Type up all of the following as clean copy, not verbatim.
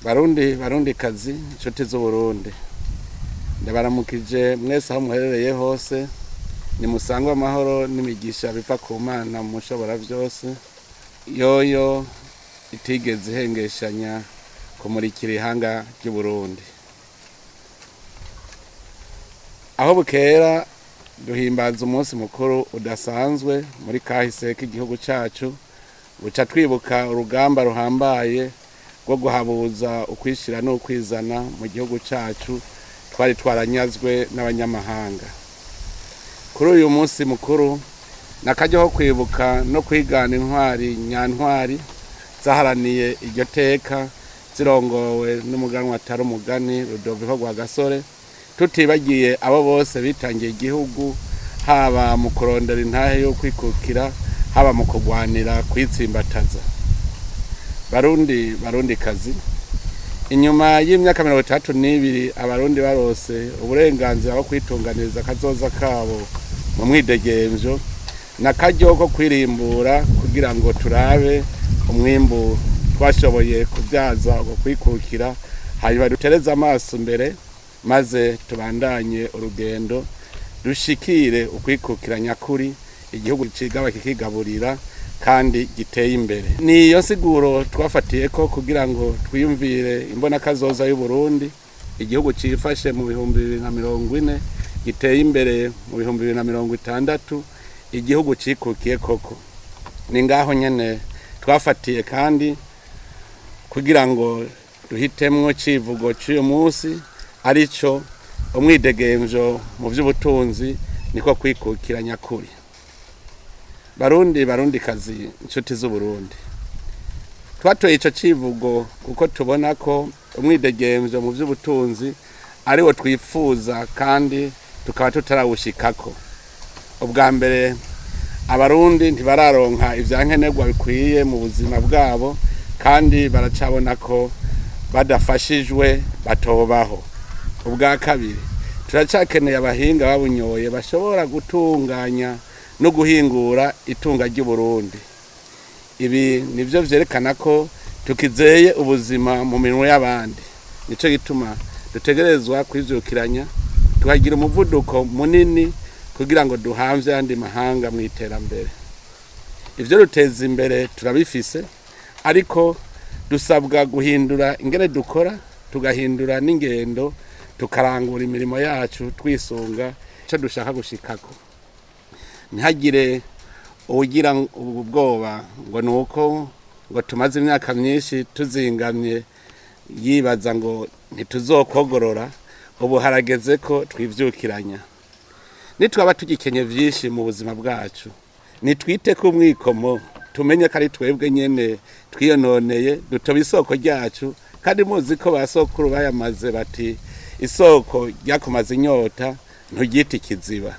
Barundi kazi inshuti z'Uburundi ndabaramukije mwese aho muherereye hose ni musangwa amahoro n'imigisha biva ku Mana mushobora byose yoyo itigeze ihengeshanya kumurikira ihanga ry'Uburundi. Aho bukera duhimbaza umunsi mukuru udasanzwe muri kahise k'igihugu cacu, buca twibuka urugamba ruhambaye rwo guhabuza ukwishira no kwizana mu gihugu cacu twari twaranyazwe n'abanyamahanga. Kuri uyu munsi mukuru nakajyaho kwibuka no kwigana intwari nyantwari zaharaniye iryo teka zirongowe n'umuganwa atari umugani Rudoviko Rwagasore, tutibagiye abo bose bitangiye igihugu haba mu kurondera intahe yo kwikukira, haba mu kugwanira kwitsimbataza. Barundi kazi, inyuma y'imyaka 32 abarundi barose uburenganzira bwo kwitunganiriza kazoza kabo mu mwidegemvyo nakaryo ko kwirimbura kugira ngo turabe umwimbu twashoboye kubyaza uko kwikukira, hanyuma dutereze amaso imbere maze tubandanye urugendo dushikire ukwikukira nyakuri, igihugu cigaba kikigaburira kandi giteye imbere. Niyo siguro twafatiye ko kugira ngo twiyumvire imbona kazoza y'u Burundi, igihugu cifashe mu 2040 giteye imbere mu 2060, igihugu cikukiye koko. Ni ngaho nyene twafatiye kandi kugira ngo duhitemwo civugo cy'uyu munsi arico umwidegemvyo mu vy'ubutunzi niko kwikukira nyakuri. Barundi kazi inshuti z'Uburundi, twatoye ico civugo kuko tubona ko umwidegemvyo mu vy'ubutunzi ari wo twifuza kandi tukaba tutarawushikako. Ubwa mbere abarundi ntibararonka ivyankenerwa bikwiye mu buzima bwabo kandi baracabona ko badafashijwe batobaho. Ubwa kabiri turacakeneye abahinga babunyoye bashobora gutunganya no guhingura itunga ry'u Burundi. Ibi nivyo vyerekana ko tukizeye ubuzima mu minwe y'abandi. Nico gituma dutegerezwa kwivyukiranya tukagira umuvuduko munini kugira ngo duhamvye andi mahanga mu iterambere. Ivyo ruteza imbere turabifise, ariko dusabwa guhindura ingene dukora, tugahindura n'ingendo, tukarangura imirimo yacu twisunga ico dushaka gushikako. Ntihagire ugira ubwoba ngo nuko ngo tumaze imyaka myinshi tuzingamye yibaza ngo ntituzokogorora. Ubu harageze ko twivyukiranya. Nitwaba tugikenye vyinshi mu buzima bwacu, nitwite ku mwikomo, tumenye ko ari twebwe nyene twiyononeye, dutoba isoko ryacu, kandi muzi ko basokuru bayamaze bati isoko ryakumaze inyota ntugite ikiziba.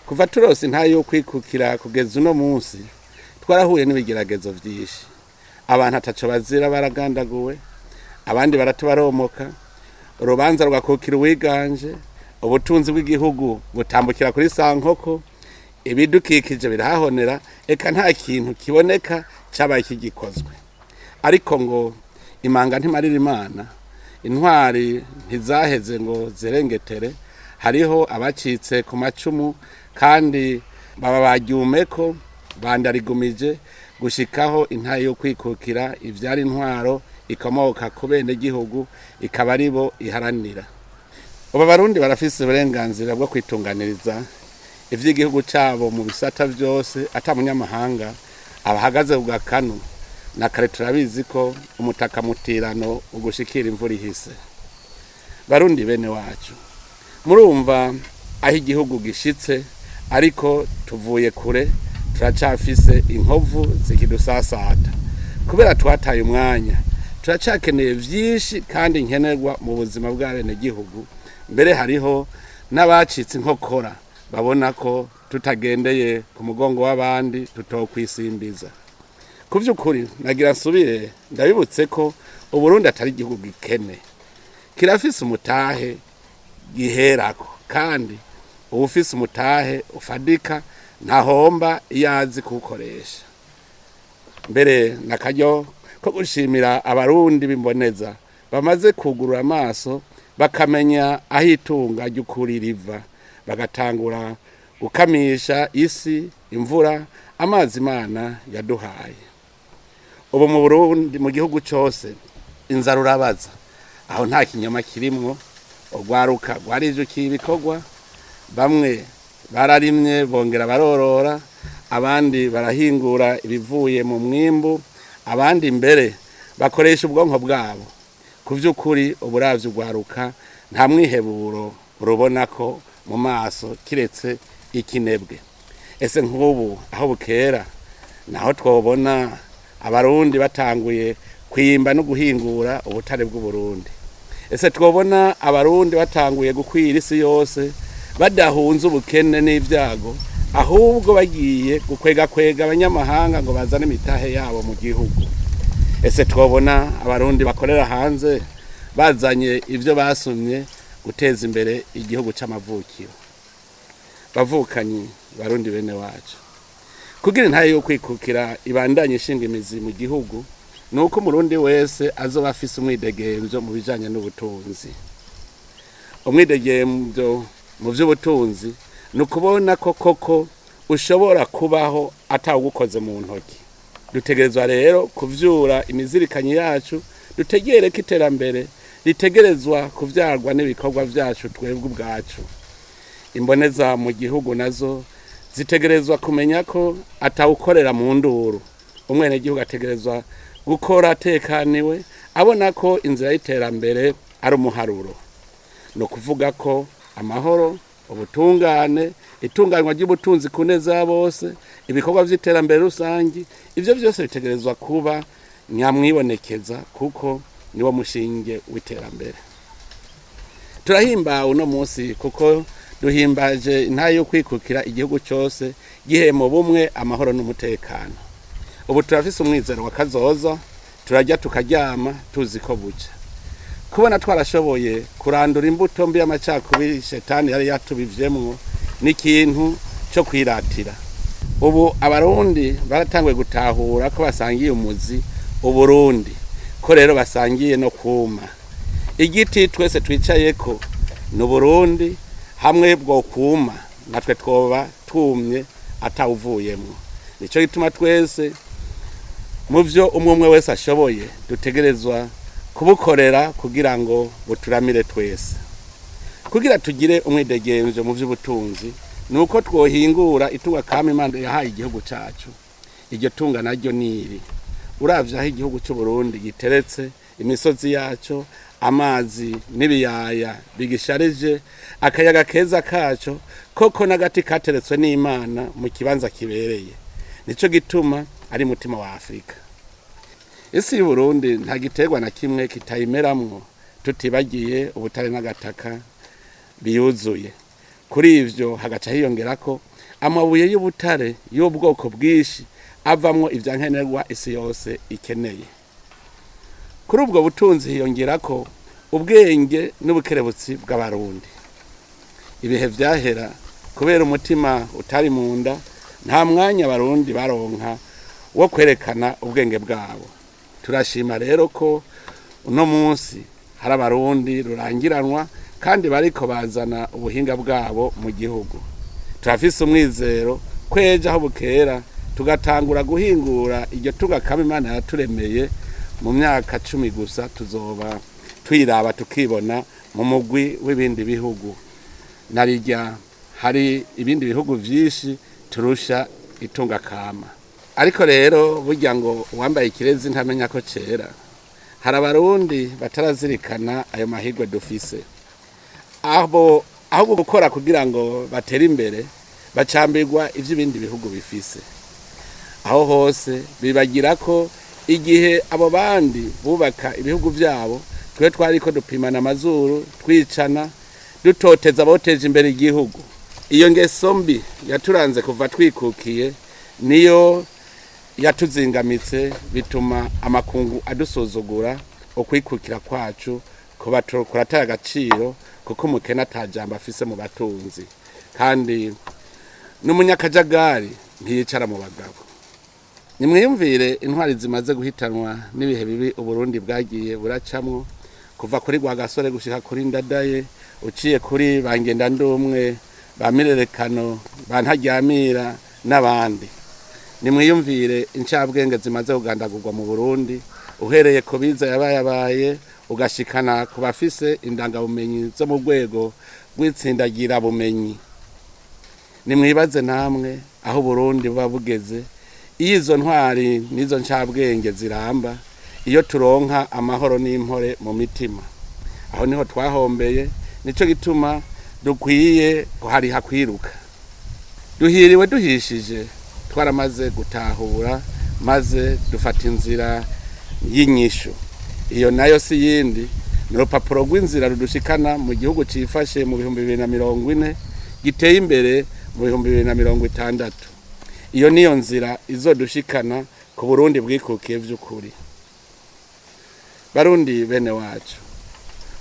Kuva turose intahe yo kwikukira kugeza uno munsi twarahuye n'ibigeragezo vyinshi. Abantu ataco bazira baragandaguwe, abandi baratubaromoka, urubanza rwakukira uwiganje, ubutunzi bw'igihugu butambukira kuri sankoko, ibidukikije birahonera, eka nta kintu kiboneka cabaye kigikozwe. Ariko ngo imanga ntimarira Imana, intwari ntizaheze ngo zirengetere. Hariho abacitse ku macumu kandi baba bagyumeko bandarigumije gushikaho intahe yo kwikukira ivyari intwaro ikomoka ku bene gihugu ikaba aribo iharanira. Ubu Barundi barafise uburenganzira bwo kwitunganiriza ivy'igihugu cabo mu bisata vyose, ata munyamahanga abahagaze ku gakanu. Na kare turabizi ko umutaka mutirano ugushikira imvura ihise. Barundi bene wacu, murumva aho igihugu gishitse, ariko tuvuye kure, turacafise inkovu zikidusasata kubera twataye umwanya. Turacakeneye vyinshi kandi nkenerwa mu buzima bw'abene gihugu. Mbere hariho n'abacitse inkokora babona ko tutagendeye ku mugongo w'abandi tutokwisimbiza. Kuvyukuri nagira nsubire ndabibutse ko Uburundi atari igihugu gikene, kirafise umutahe giherako, kandi ubufise umutahe ufadika ntahomba iyazi kuwukoresha. Mbere nakaryo ko gushimira abarundi bimboneza bamaze kugurura amaso bakamenya aho itunga ry'ukuri riva, bagatangura gukamisha isi, imvura, amazi Imana yaduhaye. Ubu mu Burundi, mu gihugu cyose inzara urabaza, aho nta kinyoma kirimwo. Urwaruka rwarijukiye ibikorwa, bamwe bararimye bongera barorora, abandi barahingura ibivuye mu mwimbu, abandi mbere bakoresha ubwonko bwabo. Ku by'ukuri uburavyi urwaruka nta mwiheburo urubona ko mu maso kiretse ikinebwe. Ese nk'ubu aho bukera naho twobona abarundi batanguye kwimba no guhingura ubutare bw'Uburundi. Ese twobona abarundi batanguye gukwira isi yose badahunze ubukene n'ibyago, ahubwo bagiye gukwega abanyamahanga ngo bazane imitahe yabo mu gihugu. Ese twobona abarundi bakorera hanze bazanye ivyo basumye guteza imbere igihugu c'amavukiro. Bavukanyi barundi bene wacu, kugira intahe yo kwikukira ibandanye ishinga imizi mu gihugu, nuko umurundi wese azoba afise umwidegemvyo mu bijanye n'ubutunzi. Umwidegemvyo mu vy'ubutunzi nukubona ko koko ushobora kubaho atawugukoze mu ntoki. Dutegerezwa rero kuvyura imizirikanyi yacu, dutegere ko iterambere ritegerezwa kuvyarwa n'ibikorwa vyacu twebwe ubwacu. Imboneza mu gihugu nazo zitegerezwa kumenya ko atawukorera mu nduru. Umwene gihugu ategerezwa gukora atekaniwe, abona ko inzira y'iterambere ari umuharuro. No kuvuga ko amahoro, ubutungane, itunganywa ry'ubutunzi ku neza bose, ibikorwa vy'iterambere rusangi, ivyo vyose bitegerezwa kuba nyamwibonekeza, kuko niwo mushinge w'iterambere. Turahimbawe uno musi kuko duhimbaje intahe yo kwikukira igihugu cyose gihemo bumwe, amahoro n'umutekano. Ubu turafise umwizero wa kazoza, turajya tukaryama tuzi ko buca. Kubona twarashoboye kurandura imbuto mbi y'amacakubiri shetani yari yatubivyemwo n'ikintu cyo kwiratira. Ubu abarundi baratanguye gutahura ko basangiye umuzi Uburundi, ko rero basangiye no kuma. Igiti twese twicayeko ni Uburundi, hamwe bwo kuma natwe twoba tumye atawuvuyemwo. Nico gituma twese mu vyo umwe wese ashoboye dutegerezwa kubukorera kugira ngo buturamire twese. Kugira tugire umwidegemvyo mu vy'ubutunzi, nuko twohingura itunga kama Imana yahaye igihugu cacu. Iryo tunga naryo niri. Uravye aho igihugu cy'u Burundi giteretse, imisozi yaco, amazi n'ibiyaya bigisharije, akayaga keza kaco, koko nagati kateretswe n'Imana mu kibanza kibereye. Nico gituma ari mutima wa Afrika. Isi y'u Burundi nta giterwa na kimwe kitayimeramwo tutibagiye ubutare n'agataka biyuzuye. Kuri ivyo hagaca hiyongerako amabuye y'ubutare y'ubwoko bwishi avamwo ivyankenerwa isi yose ikeneye. Kuri ubwo butunzi hiyongerako ubwenge n'ubukerebutsi bw'abarundi. Ibihe vyahera kubera umutima utari mu nda, nta mwanya abarundi baronka wo kwerekana ubwenge bwabo. Turashima rero ko uno munsi hari abarundi rurangiranwa kandi bariko bazana ubuhinga bwabo mu gihugu. Turafise umwizero kweja aho bukera tugatangura guhingura iryo tunga kama Imana yaturemeye. Mu myaka 10 gusa tuzoba twiraba tukibona mu mugwi w'ibindi bihugu. Narirya hari ibindi bihugu vyinshi turusha itunga kama. Ariko rero burya ngo uwambaye ikirezi ntamenya ko cera. Hari abarundi batarazirikana ayo mahirwe dufise. Aho gukora kugira ngo batere imbere, bacambirwa ivy'ibindi bihugu bifise. Aho hose bibagira ko igihe abo bandi bubaka ibihugu vyabo, twe twariko dupimana amazuru, twicana, dutoteza aboteje imbere igihugu. Iyo ngeso mbi yaturanze kuva twikukiye niyo yatuzingamitse, bituma amakungu adusuzugura, ukwikukira kwacu kuba kurataya agaciro, kuko umukene atajamba afise mu batunzi, kandi n'umunyakajagari ntiyicara mu bagabo. Nimwiyumvire intwari zimaze guhitanwa n'ibihe bibi Uburundi bwagiye buracamwo, kuva kuri Rwagasore gushika kuri Ndadaye, uciye kuri Bangenda Ndumwe, Bamirerekano, Bantaryamira n'abandi. Nimwiyumvire incabwenge zimaze kugandagurwa mu Burundi, uhereye ku biza yabaye ugashikana ku bafise indangabumenyi zo mu rwego rw'itsindagira bumenyi. Nimwibaze namwe aho Burundi buba bugeze, iyo izo ntwari n'izo ncabwenge ziramba, iyo turonka amahoro n'impore mu mitima, aho niho twahombeye. Nico gituma dukwiye kuhariha kwiruka. Duhiriwe duhishije, twaramaze gutahura maze dufata inzira y'inyishu. Iyo nayo si yindi ni urupapuro rw'inzira rudushikana mu gihugu cifashe mu 2040 giteye imbere mu 2060. Iyo niyo nzira izodushikana ku Burundi bwikukiye vy'ukuri. Barundi bene wacu,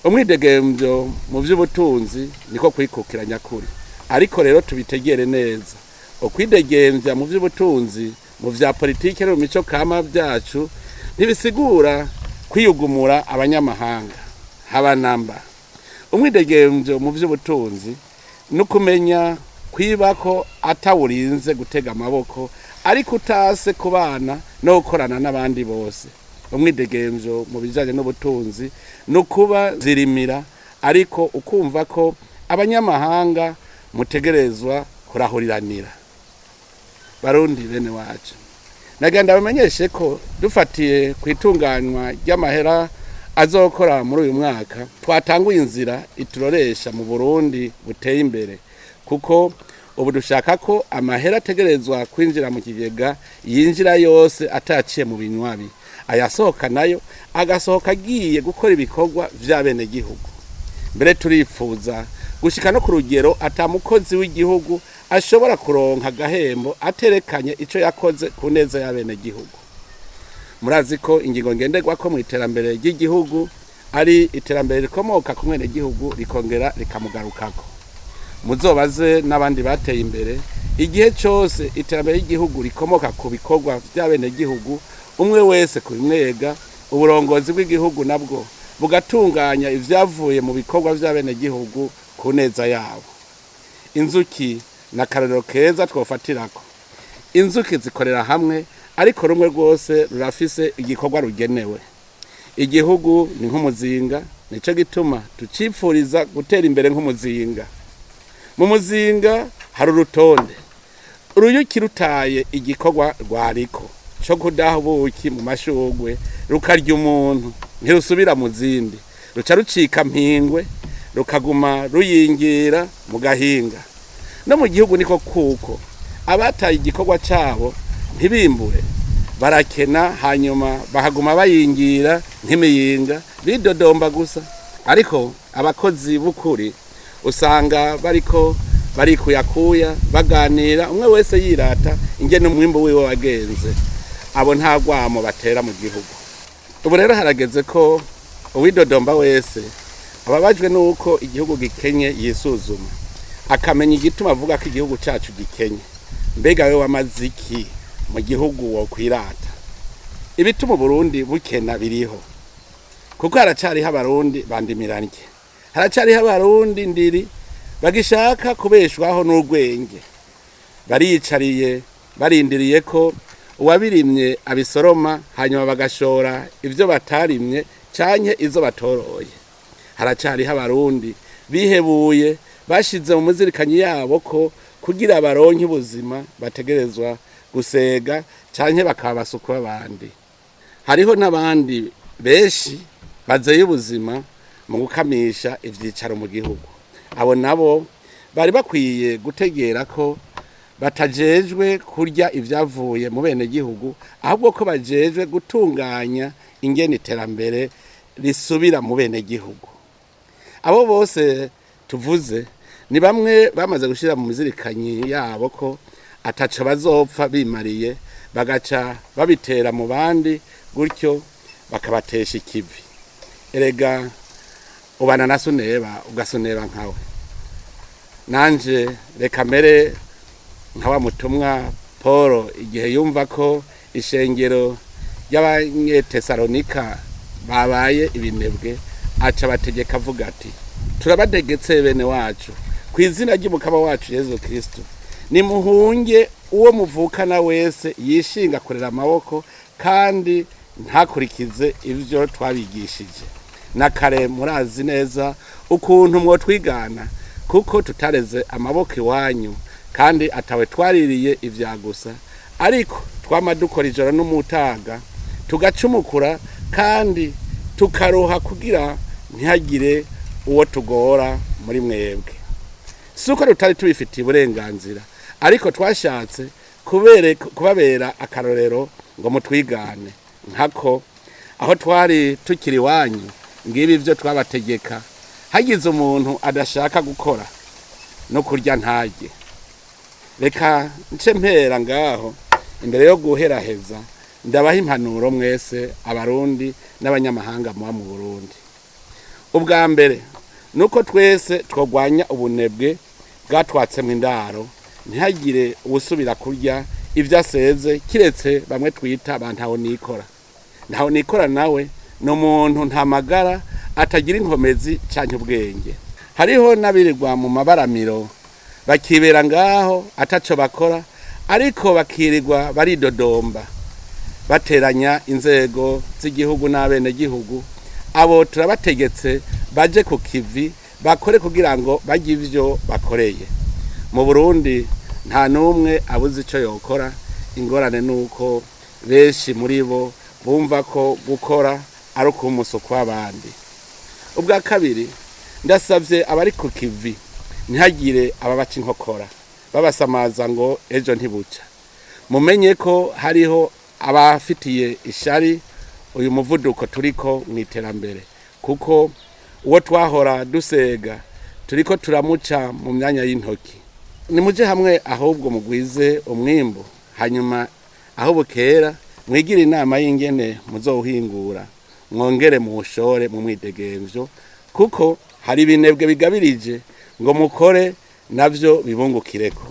umwidegemvyo mu vy'ubutunzi niko kwikukira nyakuri. Ariko rero tubitegere neza, ukwidegemvya mu vy'ubutunzi, mu vya politike no mu mico kama vyacu ntibisigura kwiyugumura abanyamahanga. Haba namba. Umwidegemvyo mu vy'ubutunzi nukumenya kwibako atawurinze gutega amaboko, ariko utase kubana no gukorana n'abandi bose. Umwidegemvyo mu bijanye n'ubutunzi nukuba zirimira, ariko ukumva ko abanyamahanga mutegerezwa kurahuriranira. Barundi bene wacu, nagenda bamenyeshe ko dufatiye kwitunganywa ry'amahera azokora muri uyu mwaka, twatanguye inzira ituroresha mu Burundi buteye imbere, kuko ubu dushaka ko amahera ategerezwa kwinjira mu kigega yinjira yose ataciye mu binywabi, ayasohoka nayo agasohoka agiye gukora ibikorwa vy'abene gihugu. Mbere turifuza gushika no ku rugero atamukozi w'igihugu ashobora kuronka agahembo aterekanye ico yakoze ku neza y'abene gihugu. Murazi ko ingingo ngenderwako mu iterambere ry'igihugu ari iterambere rikomoka ku mwene gihugu rikongera rikamugarukako. Muzobaze n'abandi bateye imbere, igihe cyose iterambere ry'igihugu rikomoka ku bikorwa by'abene gihugu, umwe wese kubimwega, uburongozi bw'igihugu nabwo bugatunganya ivyavuye mu bikorwa by'abene gihugu ku neza yabo. Inzuki na karero keza twofatirako. Inzuki zikorera hamwe, ariko rumwe rwose rurafise igikorwa rugenewe. Igihugu ni nk'umuzinga, nico gituma tucipfuriza gutera imbere nk'umuzinga. Mu muzinga hari urutonde. Uruyuki rutaye igikorwa rwariko cyo kudaha ubuki mu mashugwe rukarya umuntu, ntirusubira mu zindi, ruca rucika mpingwe, rukaguma ruyingira mu gahinga. No mu gihugu niko kuko abataye igikorwa cabo ntibimbure, barakena, hanyuma bahaguma bayingira nk'imiyinga, bidodomba gusa. Ariko abakozi b'ukuri usanga bariko barikuyakuya, baganira, umwe wese yirata ingene umwimbo wiwe wagenze. Abo nta gwamo batera mu gihugu. Ubu rero harageze ko uwidodomba wese ababajwe nuko igihugu gikenye yisuzuma, akamenya igituma avuga ko igihugu cacu gikenye. Mbega we wamaziki mu gihugu wo kwirata? Ibituma Burundi bukena biriho, kuko haracariho abarundi bandimiranye, haracariho abarundi ndiri bagishaka kubeshwaho n'urwenge, bariyicariye barindiriye ko uwabirimye abisoroma, hanyuma bagashora ivyo batarimye canke izo batoroye. Haracariho abarundi bihebuye, bashize mu muzirikanyi yabo ko kugira baronke ubuzima bategerezwa gusega canke bakabasuka abandi. Hariho n'abandi benshi bazeye ubuzima mu gukamisha ivyicaro mu gihugu. Abo nabo bari bakwiye gutegera ko batajejwe kurya ivyavuye mu bene gihugu, ahubwo ko bajejwe gutunganya ingene iterambere risubira mu bene gihugu. Abo bose tuvuze ni bamwe bamaze gushira mu mizirikanyi yabo ko ataco bazopfa bimariye, bagaca babitera mu bandi, gutyo bakabatesha ikivi. Erega ubana na suneba ugasuneba nkawe. Nanje reka mere nkawa mutumwa Paul igihe yumva ko ishengero y'Abanyetesalonika babaye ibinebwe, aca bategeka avuga ati turabategetse bene wacu ku izina ry'umukama wacu Yesu Kristo nimuhunge uwo muvukana wese yishinga kurera amaboko kandi ntakurikize ivyo twabigishije na kare murazi neza ukuntu mwotwigana kuko tutareze amaboko iwanyu kandi atawe twaririye ivyagusa ariko twama dukora ijoro n'umutaga tugacumukura kandi tukaroha kugira ntihagire uwo tugora muri mwebwe suko tutari tubifitiye uburenganzira ariko twashatse kubabera akarorero ngo mutwigane nkako aho twari tukiri wanyu ngibi ivyo twabategeka hagize umuntu adashaka gukora no kurya ntajye reka nce mpera ngaho imbere yo guheraheza ndabaha impanuro mwese abarundi n'abanyamahanga muba mu Burundi ubwa mbere nuko twese twogwanya ubunebwe bwatwatsemwe indaro ntihagire ubusubira kurya ivyo aseze kiretse bamwe twita abantaho nikora ntaho nikora nawe no muntu nta magara atagira inkomezi canke ubwenge hariho nabirirwa mu mabaramiro bakibera ngaho ataco bakora ariko bakirirwa baridodomba bateranya inzego z'igihugu n'abene gihugu abo turabategetse baje ku kivi bakore kugira ngo bagye ivyo bakoreye mu Burundi nta numwe abuze ico yokora ingorane nuko benshi muri bo bumva ko gukora ari ukumusuko w'abandi ubwa kabiri ndasavye abari ku kivi ntihagire ababaca inkokora babasamaza ngo ejo ntibuca mumenye ko hariho abafitiye ishari uyu muvuduko turiko mwiterambere kuko uwo twahora dusega turiko turamuca mu myanya y'intoki nimuje hamwe ahubwo mugwize umwimbo hanyuma aho bukera mwigira inama y'ingene muzohingura mwongere mushore mu mwidegemvyo kuko hari ibinebwe bigabirije ngo mukore navyo bibungukireko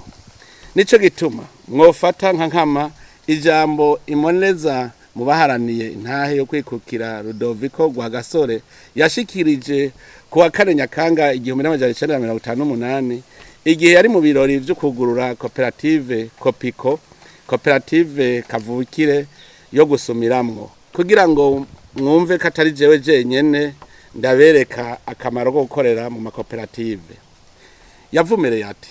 nico gituma mwofata nka nkama ijambo imoneza mu baharaniye intahe yo kwikukira Rudoviko Rwagasore yashikirije kuwa kane Nyakanga 1958 igihe yari mu birori vyo kugurura koperative koperative kavukire yo gusumiramwo kugira ngo mwumve ko atari jewe jenyene ndabereka akamaro ko gukorera mu makoperative yavumereye ati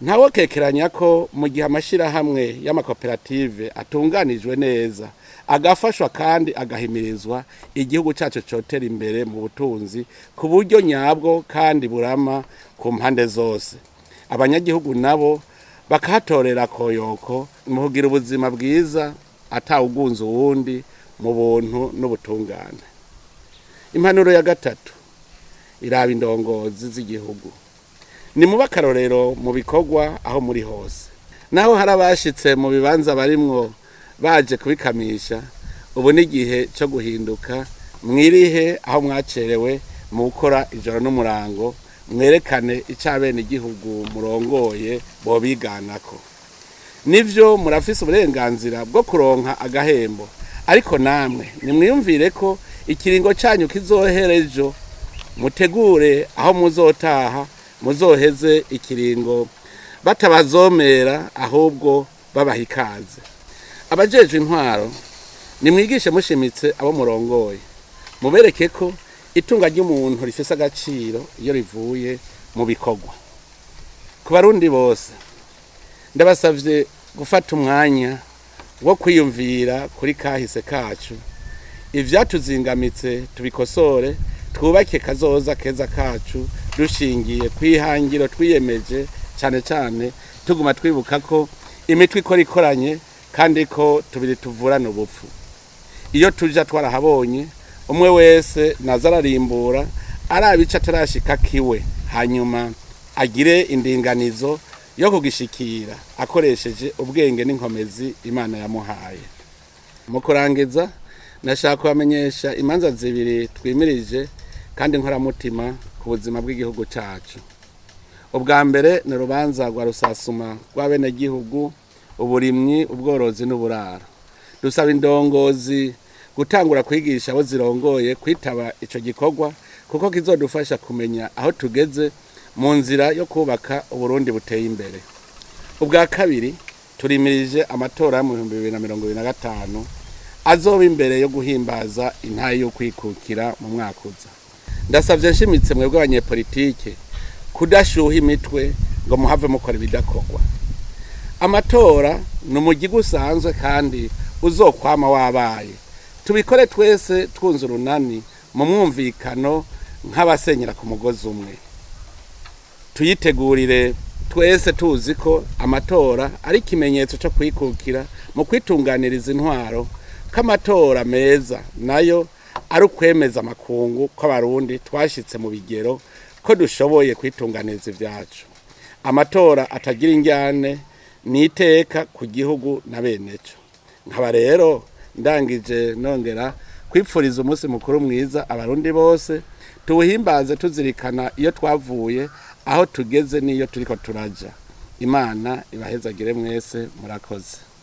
ntawo kekeranya ko mu gihe amashirahamwe y'amakoperative atunganijwe neza agafashwa kandi agahimirizwa igihugu cyacu cotera imbere mu butunzi ku buryo nyabwo kandi burama ku mpande zose abanyagihugu nabo bakahatorera koyoko mu kugira ubuzima bwiza atawugunze uwundi mu buntu n'ubutungane impanuro ya gatatu iraba indongozi z'igihugu ni mu bakarorero mu bikorwa aho muri hose naho harabashitse mu bibanza barimwo baje kubikamisha ubu n'igihe cyo guhinduka mwirihe aho mwacerewe mu gukora ijoro n'umurango mwerekane icabene igihugu murongoye bobiganako nivyo murafise uburenganzira bwo kuronka agahembo ariko namwe nimwiyumvire ko ikiringo canyu kizoherejo mutegure aho muzotaha muzoheze ikiringo batabazomera ahubwo babahikaze abajeje intwaro nimwigishe mushimitse abo murongoye mubereke ko itunga ry'umuntu rifise agaciro iyo rivuye mu bikorwa ku barundi bose ndabasavye gufata umwanya wo kwiyumvira kuri kahise kacu ivyatuzingamitse tubikosore twubake kazoza keza kacu dushingiye kwihangiro twiyemeje cyane cyane tuguma twibuka ko imitwe ikora ikoranye kandi ko tubiri tuvurana ubupfu iyo tuja twarahabonye umwe wese nazararimbura arabica atarashika kiwe hanyuma agire indinganizo yo kugishikira akoresheje ubwenge n'inkomezi Imana yamuhaye mu kurangiza nashaka kubamenyesha imanza zibiri twimirije kandi nkoramutima ku buzima bw'igihugu cyacu ubwa mbere ni urubanza rwa rusasuma rw'abenegihugu uburimyi ubworozi n'uburaro dusaba indongozi gutangura kwigisha abo zirongoye kwitaba ico gikorwa kuko kizodufasha kumenya aho tugeze mu nzira yo kubaka Uburundi buteye imbere. Ubwa kabiri turimirije amatora mu 2025 azoba imbere yo guhimbaza intahe yo kwikukira mu mwaka uza. Ndasavye nshimitse mwebwe abanyepolitike kudashuha imitwe ngo muhave mukora ibidakorwa. Amatora ni umugigo usanzwe kandi uzokwama wabaye. Tubikore twese twunze urunani mu mwumvikano nk'abasenyera ku mugozi umwe. Tuyitegurire twese tuzi ko amatora ari ikimenyetso cyo kwikukira mu kwitunganiriza intwaro, k'amatora meza nayo ari ukwemeza amakungu ko Abarundi twashitse mu bigero ko dushoboye kwitunganiriza ivyacu. Amatora atagira injyane ni iteka ku gihugu na beneco. Nkaba rero ndangije nongera kwipfuriza umunsi mukuru mwiza Abarundi bose, tuwuhimbaze tuzirikana iyo twavuye, aho tugeze n'iyo turiko turaja. Imana ibahezagire mwese, murakoze.